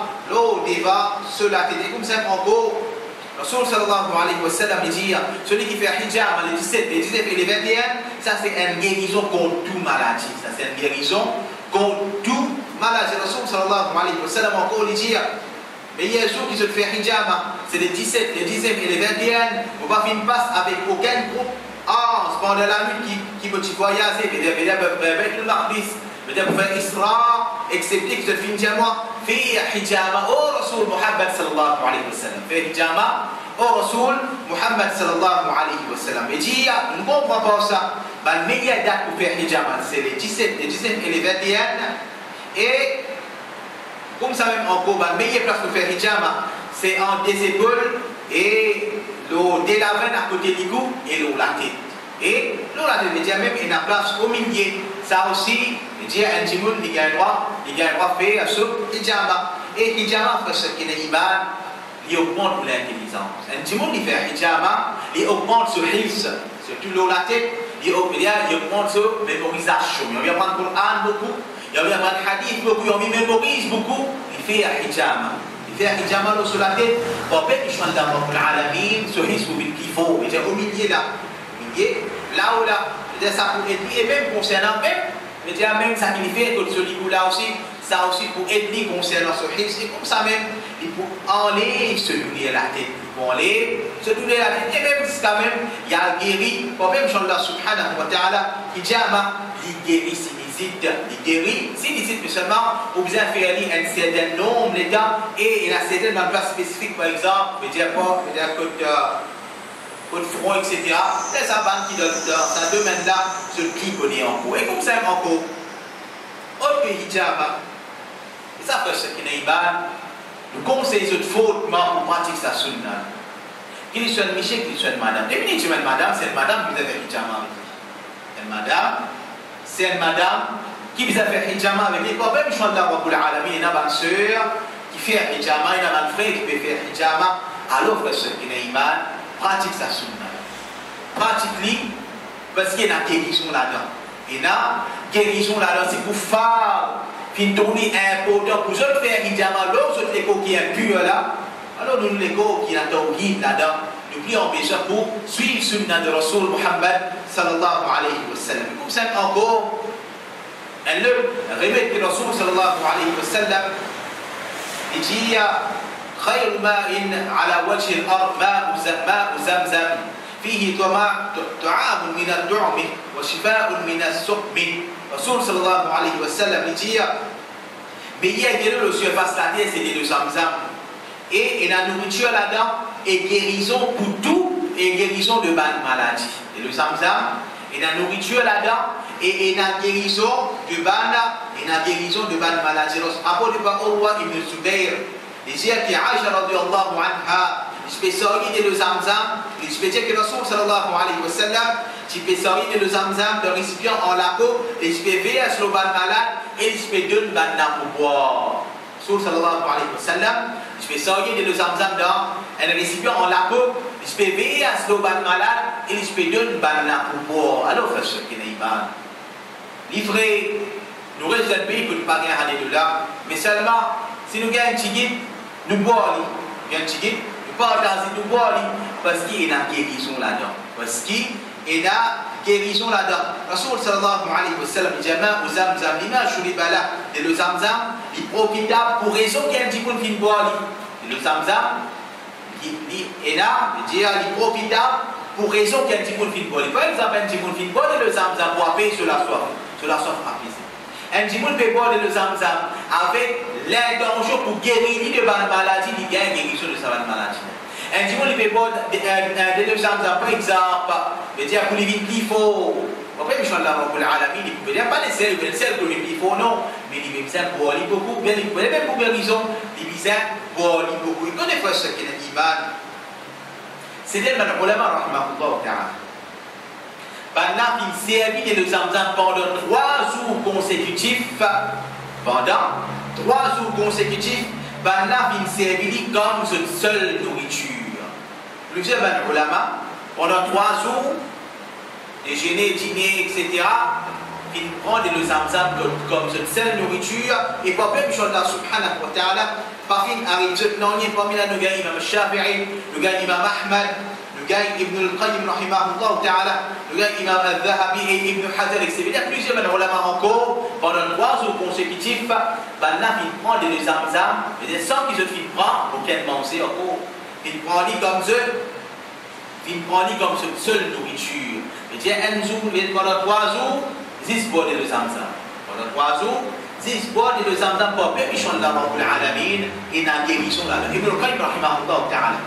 sur la tête. Et comme ça, en gros, Rasul sallallahu alayhi wa sallam dit, celui qui fait hijama les 17, les 19 et les 21, ça c'est une guérison contre toute maladie. Ça c'est une guérison contre toute maladie. Rasul sallallahu alayhi wa sallam encore dit, mais il y a un jour qui se fait hijama, c'est les 17, les 19 et les 21, on va faire une passe avec aucun groupe. Pendant la nuit qui peut voyager, avec le Maqdis, pour faire Isra, excepté que je fais hijama, fait hijama au Rasul Muhammad sallallahu alayhi wa sallam. Fait hijama au Rasul Muhammad sallallahu alayhi wa sallam. Et dit, on ne comprend pas ça. La meilleure date pour faire hijama, c'est les 17, les 19 et les 21. Et comme ça même encore, la meilleure place pour faire hijama, c'est entre des épaules et l'eau de la veine à côté du cou et l'eau la tête. Et l'eau la tête, il y a même une place au milieu. Ça aussi, il y a un djimoun, il y a un droit de faire ce hijama. Et hijama, frère, ce qui est iman, il augmente l'intelligence. Un djimoun, il fait hijama, il augmente ce hifz, surtout l'eau la tête, il augmente ce mémorisation. Il va prendre le Coran beaucoup. Il y a un hadith beaucoup, il mémorise beaucoup, il fait un hijama. Il fait un hijama sur la tête. Pour bien qu'il soit dans l'alamin, ce risque qu'il faut. Il est au milieu là. Au milieu, là où là. Ça pour aider, et même concernant même ça signifie que celui-là aussi, ça aussi pour aider concernant ce risque. Et comme ça même, il faut enlever se donner la tête. Il faut enlever se donner la tête. Et même quand même, il y a guéri. Pour même Allah subhanahu wa ta'ala, hijama, il guérit il guérit, si mais seulement, vous avez fait un certain nombre d'états et il a certaines places spécifiques, par exemple, je veux dire côte front, etc. C'est ça qui dans ce domaine-là, ce qui connaît en cours. Et comme ça, en cours, autre que hijama, et ça fait ce qui n'est pas, le conseil de faute pour pratiquer sa sunna. Qu'il soit un monsieur, qu'il soit une madame. Et puis, madame, c'est une madame qui vous avez hijama. Une madame. C'est une madame qui vous a fait hijama avec les problèmes. Je suis là, Rabbul Alamin, il y a une sœur qui fait hijama, il y a un frère qui peut faire hijama. Alors, frère, ceux qui n'ont iman, pratique sa sunna. Pratique-le parce qu'il y a une guérison là-dedans. Il y a une guérison là-dedans, c'est pour faire une tournée importante pour ceux qui faire hijama, l'autre l'écho qui est impur là. Alors, nous, l'écho qui est tawhid là-dedans. Nous prions déjà pour suivre le sunna de Rasul Muhammad sallallahu alayhi wa sallam. Comme ça encore, le remède de Rasul sallallahu alayhi wa sallam, il dit خير ماء على وجه الأرض ماء زمزم فيه طعام من الطعم وشفاء من السقم. Rasul sallallahu alayhi wa sallam, il dit meilleur de l'eau surface la terre, c'est le zamzam. Et la nourriture là-dedans est guérison pour tout et guérison de bonnes maladies. Et le zamzam et la nourriture là-dedans et la guérison de bonnes maladies. Après le Urwa ibn Zubayr, il dit que Aïcha radiallahu anha, il se fait sortir le zamzam, il se fait dire que Rasul sallallahu alayhi wa sallam, tu peux sortir de le zamzam d'un récipient en la peau, et tu peux veiller à ce malade, et tu peux donner pour boire. Rasul sallallahu alayhi wa sallam, tu peux sortir de le zamzam dans un récipient en la peau, et tu peux veiller à ce malade, et tu peux donner pour boire. Alors, frère, ce qui n'est pas livré, nous restons un pays pour ne pas gagner de là, mais seulement, si nous gagnons un tigit, nous boivons. Nous gagnons un tigit, nous partageons, nous boivons, parce qu'il y a une guérison là-dedans. Parce qu'il y a une guérison là-dedans. Rasul sallallahu alayhi wa sallam, il dit aux zamzam, l'image sur les balas, et le zamzam, il profite pour raison qu'il y a un petit peu de boire. Et le zamzam, il profite pour raison qu'il y a un petit peu de boire. Par exemple, un petit peu de boire, et le zamzam pour apaiser sur la soif apaisée. Un petit peu peut boire le zamzam avec l'intention pour guérir de la maladie, il gagne guérison de sa maladie. Un petit peu peut boire le zamzam, par exemple, il dit pour les vies qu'il faut. Après, Inch'Allah, pour l'Alamin, il ne peut pas les sels que il faut, non, mais il veut bien boire beaucoup, bien il peut même pour guérison, il veut bien boire beaucoup. Il connaît pas ce qu'il a dit, c'est des ulama, rahmahullah ta'ala. Pendant qu'il servit de le zamzam pendant 3 jours consécutifs, pendant qu'il servit comme une seule nourriture. Plusieurs ulama, pendant 3 jours, déjeuner, dîner, etc., il prend de le zamzam comme une seule nourriture, et pas même Allah subhanahu wa ta'ala, par fin arrive ce non, il n'y a pas mis là, nous gagnons Imam Shafi'i, nous gagnons Imam Ahmad, nous gagnons Ibn al-Qayyim, rahimahullah ta'ala, nous gagnons Imam al-Dhahabi et Ibn Hajar, etc. Il y a plusieurs ulama encore, pendant 3 jours consécutifs, là, il prend de le zamzam, mais sans qu'ils se prend, aucun manger encore, il prend comme une seule nourriture. Il dit un jour, pendant 3 jours, 10 bois de le zamzam. Pendant 3 jours, 10 bois de le zamzam pour permission de la Rabbul Alamin et dans la guérison là. Ibn al-Qayyim rahimahullah ta'ala.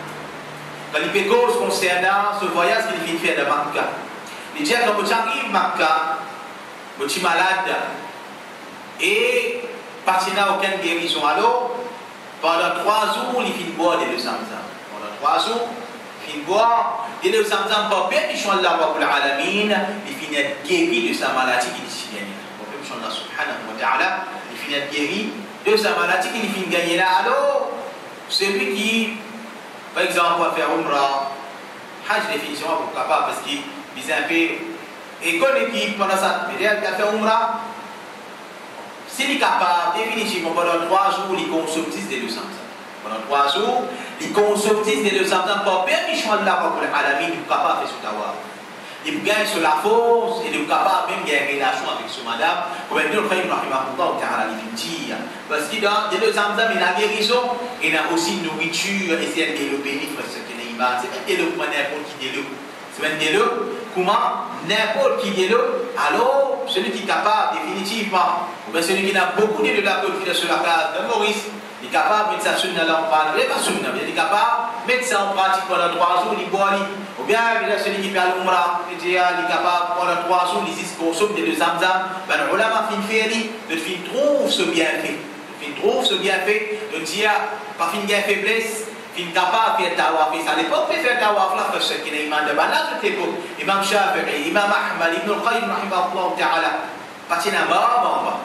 Quand il fait cause concernant ce voyage qu'il fait de Makkah, il dit quand vous arrivez à Makkah, vous êtes malade et parce qu'il n'y a aucune guérison. Alors, pendant 3 jours, il fait boire de le zamzam. Pendant 3 jours, il boit et le zamzam pour permission de la Rabbul Alamin, il finit guéri de sa maladie qu'il s'y gagne. Pour permission de Allah subhanahu wa ta'ala, il finit guéri de sa maladie qu'il finit gagner là. Alors, celui qui, par exemple, va faire Umrah, Hajj définition pourquoi pas, parce qu'il est un peu, et comme l'équipe pendant ça, il a fait Umrah, s'il est capable, définitivement, pendant 3 jours, il consomme 10 de le zamzam. Pendant 3 jours, il consomme 10 de le zamzam pour permission de la Rabbul Alamin, il est capable de faire ce tawaf. Il gagne sur la force et il est capable même de gagner une relation avec ce madame. Comme Ibn al-Qayyim rahimahullah ta'ala il dit, parce que dans le zamzam, il y a guérison, il y a aussi une nourriture, et c'est un développé, ce qui est iman. C'est un développement n'importe qui développe. C'est un développement, comment n'importe qui développe. Alors, celui qui est capable, définitivement, ou bien celui qui a beaucoup de la côte sur la case de Maurice, il est capable de mettre ça sur la lampe, il n'est pas sur la il est capable de mettre ça en pratique pendant 3 jours, il boit, ou bien celui qui fait l'umrah, il est capable pendant 3 jours, il consomme de zamzam, ben le ulama fin fait, le fin trouve ce bienfait, de dire, par fin gain faiblesse, fin capable de faire tawaf, et à l'époque, il fait tawaf là, parce qu'il y a imam de banane, Imam Shafi'i, Imam Ahmad, Ibn al-Qayyim, rahimahullah ta'ala, patina baba,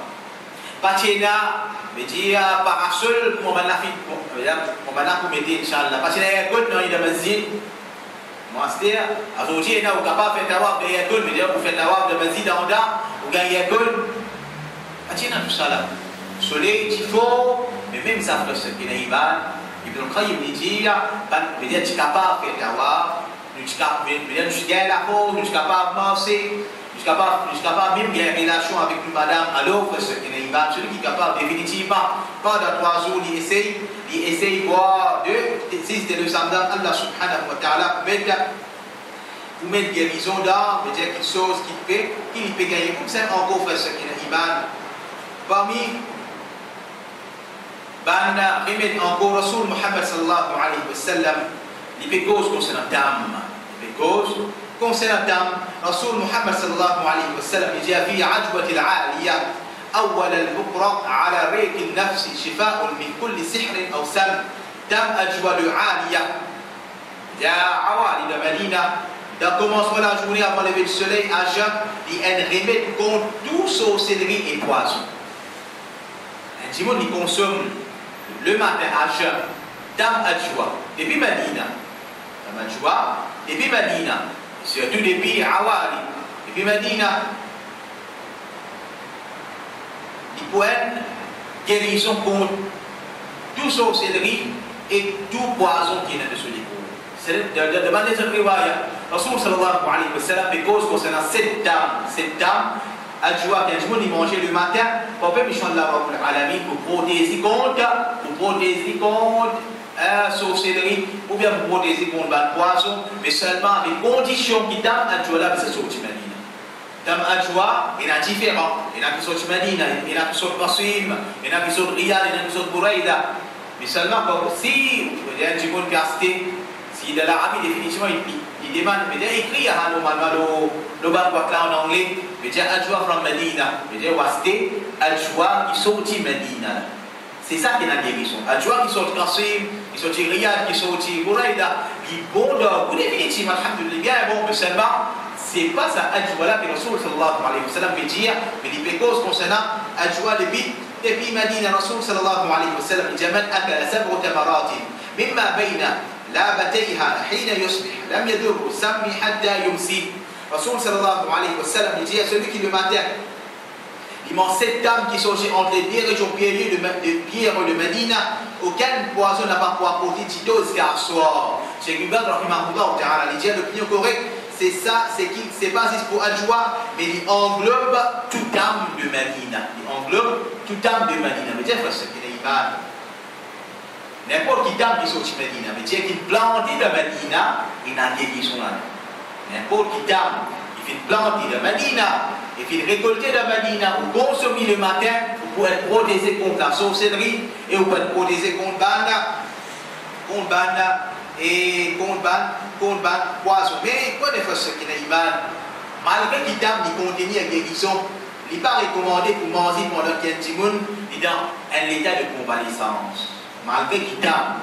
patina, mais dire parasol pour mon affaire pour mettre Inch'Allah parce qu'il y a un code dans le masjid monastère aujourd'hui il y a capable de faire tawaf de yakul mais dire pour faire tawaf de masjid en da ou gagner yakul patina tout ça là soleil il faut mais même ça fait ce qu'il y a Ibn al-Qayyim dit mais dire tu capable de faire tawaf tu gagnes la force tu capable de marcher je suis capable même de gagner une relation avec une madame, alors que ce qui n'est pas, celui qui est capable définitivement, pendant 3 jours, il essaye de boire de le zamzam, Allah subhanahu wa ta'ala, pour mettre guérison dans, veut dire quelque chose qu'il peut gagner. Comme ça, encore fait ce qui n'est pas. Parmi, remettre encore Rasul Muhammad sallallahu alayhi wa sallam, il peut cause concernant dame, il peut cause. concernant رسول محمد صلى الله عليه وسلم جاء في عجوة العالية أول البكرة على ريك النفس شفاء من كل سحر أو سم تم أجوى العالية جاء عوالي المدينة dans le commencement de la journée, avant le lever du soleil, à jeun, il y a un remède contre tout sorcellerie et poison. Un petit monde, il consomme le matin à jeun, dame adjoua, depuis Medina. Dame adjoua, depuis Medina. Surtout depuis Awali, depuis Medina. Il peut être guérison contre tout sorcellerie et tout poison qui est dans ce livre. C'est de manière de riwaya. Rasoul sallallahu alayhi wa sallam, because concernant cette dame, adjoua qu'un jour il mangeait le matin, pour faire mission de la pour protéger contre sorcellerie ou bien pour protéger contre le poison, mais seulement avec conditions qui dame adjoua là, c'est sorti Medina. Dame adjoua, il y a différents. Il y en a qui sont Medina, il y en a qui sont Qasim, il y en a qui sont Riyad, il y en a qui sont Bouraïda. Mais seulement si il y a un petit monde qui a cité, si de l'Arabie définitivement il demande, mais il écrit à le bar en anglais, mais il y a adjoua from Medina, mais il y a wasté adjoua qui sorti Medina. C'est ça qui est la guérison. Adjoua qui sorti Qasim, qui sorti Riyad, qui sorti Bouraïda, qui bon de définitivement, alhamdoulilah, bien bon, mais seulement c'est pas ça adjoua là que Rasoul sallallahu alayhi wa sallam veut dire, mais il fait cause concernant adjoua depuis Medina. Rasoul sallallahu alayhi wa sallam il dit man akala sab'u tamaratin mimma bayna labatayha hina yusbih lam yadurru sammi hatta yumsi. Rasoul sallallahu alayhi wa sallam il dit à celui qui le matin il mange 7 dames qui sont entre les deux régions pierreuses de Medina, aucun poison n'a pas pu apporter Tito jusqu'à soir. Cheikh Ibad rahimahullah ta'ala, il dit l'opinion correcte, c'est ça, c'est pas juste pour adjoua, mais il englobe toute âme de Medina. Il englobe toute âme de Medina. Mais tiens, c'est qu'il est iman. N'importe qui âme qui sort de Medina, mais tiens, qu'il planté de Medina, il n'a guérison là. N'importe qui âme qui fait planter de Medina, et puis récolter de Medina ou consommer le matin pour être protégé contre la sorcellerie et pour être protégé contre banda et contre poison. Mais quoi de faire ce qui est iman, malgré qu'il t'a contenu la guérison, il n'est pas recommandé pour manger pendant 15 jours dans un état de convalescence. Malgré qu'il t'a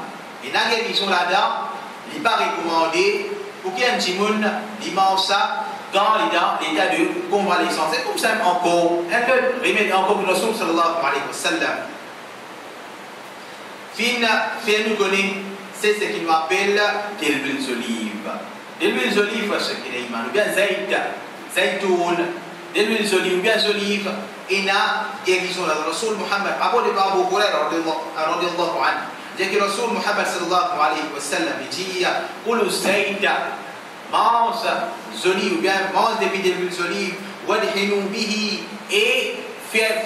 la guérison là-dedans, il n'est pas recommandé pour qu'il y ait un timoun, il mange ça dans l'état de convalescence. C'est comme ça encore, un peu remettre encore le Rasoul sallallahu alayhi wa sallam. Fin nous connaît, c'est ce qu'il nous appelle de l'huile d'olive. De l'huile d'olive, c'est ce qu'il est iman. Ou bien zaitoun, de l'huile d'olive, ou bien olive, et na guérison. Le Rasoul Muhammad, avant de Abu Hurairah radiyallahu anhu, dit que le Rasoul Muhammad sallallahu alayhi wa sallam, il dit, Qulu zaita, mange zoli ou bien mange des d'huile d'olive, wadhinu bihi, et faire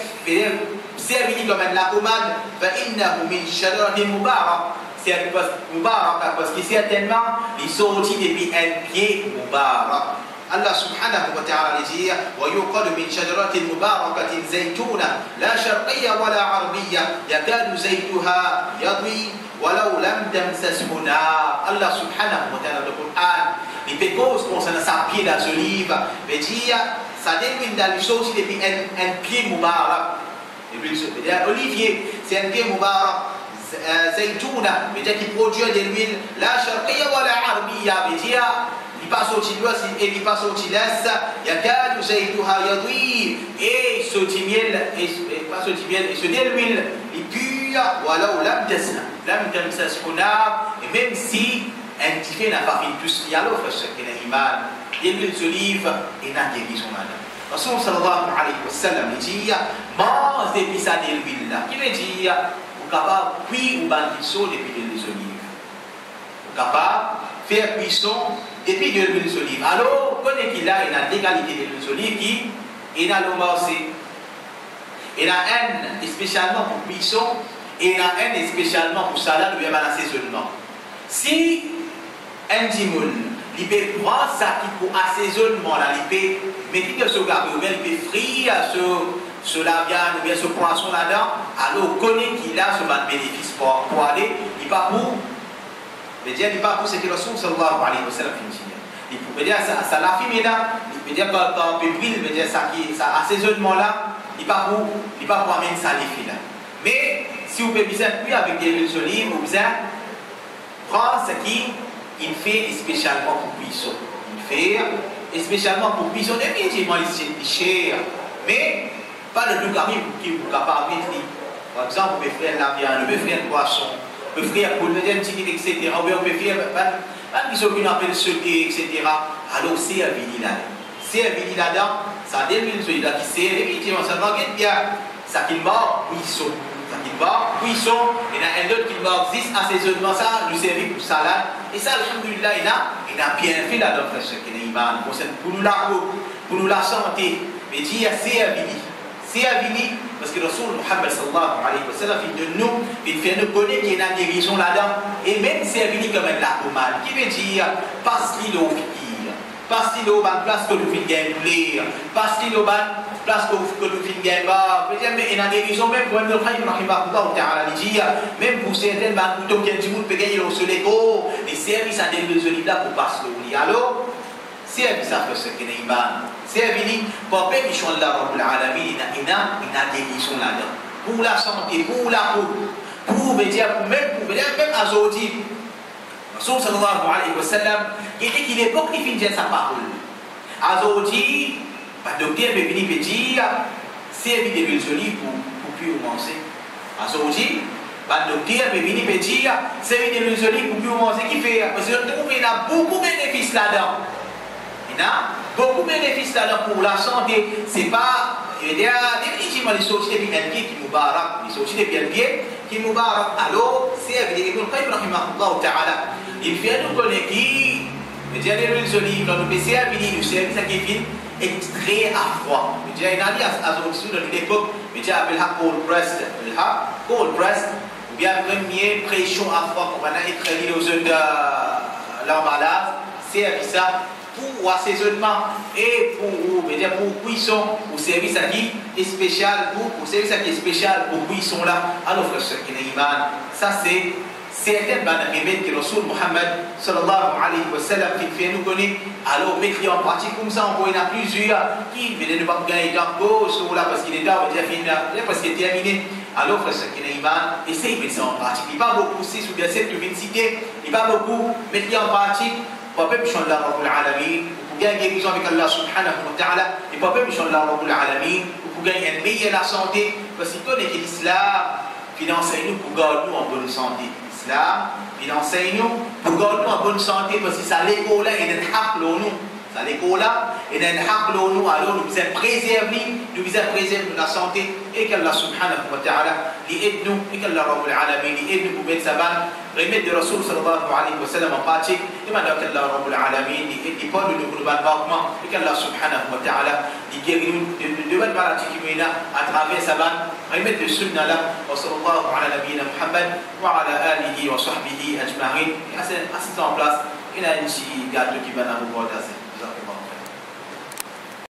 servir comme la pommade, fa innahu min shajaratin mubarak. C'est mubarak parce que certainement il sortit depuis un pied mubarak. Allah subhanahu wa ta'ala dit wa yuqadu min shajaratin mubarakatin zaytuna la sharqiyya wa la arbiyya yakadu zaytuha yadwi walau lam tamsashu nar. Allah subhanahu wa ta'ala dans le Coran il fait cause concernant sa pied d'olive, mais dire ça démine dans le chose depuis un pied mubarak. Olivier, c'est un pied mubarak. Zaytouna, mais dire qui produit de l'huile, la sharqiyya wa la arbiyya, mais dire il passe au l'ouest et il passe au l'est, yakadu zaytuha yadwi, et ce miel, et ce l'huile, il pue, walau lam tamsashu nar, et même si un petit fait n'a pas fait tout ce qu'il y a l'offre, ce qu'il y a iman, l'huile d'olive et n'a guérison madame. Rasoul sallallahu alayhi wa sallam, il dit, mange depuis ça de l'huile là, qui veut dire, vous capable de cuire ou bandisso depuis de l'huile d'olive. Vous capable de faire cuisson depuis de l'huile d'olive. Alors, connaît qu'il a une légalité de l'huile d'olive qui est dans le marché. Il y en a un spécialement pour cuisson et il y en a un spécialement pour salade ou bien l'assaisonnement. Si un dimoun, il peut prendre ça qui pour assaisonnement, là, il peut mettre ce gâteau, ou bien il peut frire ce la viande, ou bien ce poisson là-dedans, alors connaît qu'il a ce bénéfice pour aller, il pas pour, mais dire il pas pour ce que le Rasoul sallallahu alayhi wa sallam finit. Il peut dire ça la fumée là, il peut dire quand on peut briller, il peut dire ça qui ça assaisonnement là, il pas pour amener ça les filles là. Mais si vous pouvez bien cuire avec des huiles d'olive, vous bien prendre ce qui il fait spécialement pour cuisson. faire, et spécialement pour cuisiner, évidemment, c'est cher, mais pas le plus carré qui vous capable de faire. Par exemple, vous pouvez faire la viande, vous pouvez faire le poisson, vous pouvez faire pour le mettre un petit etc. Ou bien vous pouvez faire, pas qui sont appelle sauter, etc. Alors c'est un vini là. C'est un vini là-dedans, ça démile celui-là qui sert, évidemment, ça va être bien. Ça qui mord, cuisson. Ça qui mord, cuisson. Il y en a un autre qui mord 10 assaisonnements, ça, lui servir pour salade. Et ça, alhamdoulilah, il a bien fait là-dedans, frère, qui est iman. Pour nous la santé. Mais dire, c'est un vini. C'est un vini, parce que le Rasul Muhammad sallallahu alayhi wa sallam, il fait nous connaître qu'il y a une guérison là-dedans. Et même c'est un vini comme la pommade, qui veut dire, parce qu'il est au fikir, parce qu'il est au place que nous finissons plaire, parce qu'il est au place que nous finissons bas. Mais il y a une guérison même pour nous, même pour certaines boutons qui ont dit que nous pouvons gagner au soleil, les services à des besoins là pour passer le lit. Alors, c'est un ça que ce qui est iman. C'est un vini, pour peu qu'ils sont là, Rabbul Alamin, il y a des qui sont là-dedans. Pour la santé, pour la peau, pour même à Zodi, Rasul sallallahu alayhi wa sallam, il dit qu'il est pas qui finit sa parole. À Zodi, le docteur peut venir dire, c'est un vidéo joli pour plus manger. À Zodi, le docteur peut venir dire, c'est un vidéo joli pour plus manger. Qui fait? Parce que il y a beaucoup de bénéfices là-dedans. Il y a beaucoup de bénéfices là pour la santé. C'est pas. Il y a définitivement les sociétés bien pieds qui nous barrent. Les sociétés bien pieds qui nous barrent. Alors, c'est évident que il fait nous connaître qui. Il y a des résolutions dans le PC à venir, le service à Kevin, extrait à froid. Il y a une année à Zonsu dans l'époque, il y a appelé cold pressed. Cold pressed, ou bien première pression à froid qu'on va extraire aux œufs de l'emballage. C'est ça. Pour assaisonnement et pour cuisson, pour service à qui est spécial, pour service à qui est spécial, pour cuisson là, alors frère qui est iman, ça c'est certaines remèdes que le Rasul Muhammad sallallahu alayhi wa sallam qui fait nous connaître, alors mettre en pratique comme ça, on voit il y en a plusieurs qui veulent ne pas gagner dans cause, là parce qu'il est là, parce qu'il est terminé. Alors frère qui est iman, essayez de mettre ça en pratique. Il n'y a pas beaucoup, 6 ou bien 7 que je viens de citer, il n'y a pas beaucoup, mettre en pratique. Pas même sur Allah Rabbul Alamin, pour gagner guérison avec Allah subhanahu wa ta'ala, et pas même sur Allah Rabbul Alamin, pour gagner une meilleure santé, parce qu'il connaît que l'islam, il enseigne nous pour garder nous en bonne santé. L'islam, il enseigne nous pour garder nous en bonne santé, parce que ça l'école là, il est un nous. Ça l'école là, il est un nous, alors nous devons préserver, la santé, et qu'Allah subhanahu wa ta'ala, il aide nous, et qu'Allah Rabbul Alamin, il aide nous pour mettre sa balle. Remettre de Rasul sallallahu alayhi wa sallam en pratique, et maintenant qu'Allah Rabbul Alamin, il pas de nous manquement, et qu'Allah subhanahu wa ta'ala, il guérit nous de bonnes maladies qui nous à travers sa balle, remettre le sunnah là, wa sallallahu ala nabiyyina Muhammad, wa ala alihi wa sahbihi ajma'in, et à ce temps en place, il y a un petit gâteau qui va nous voir.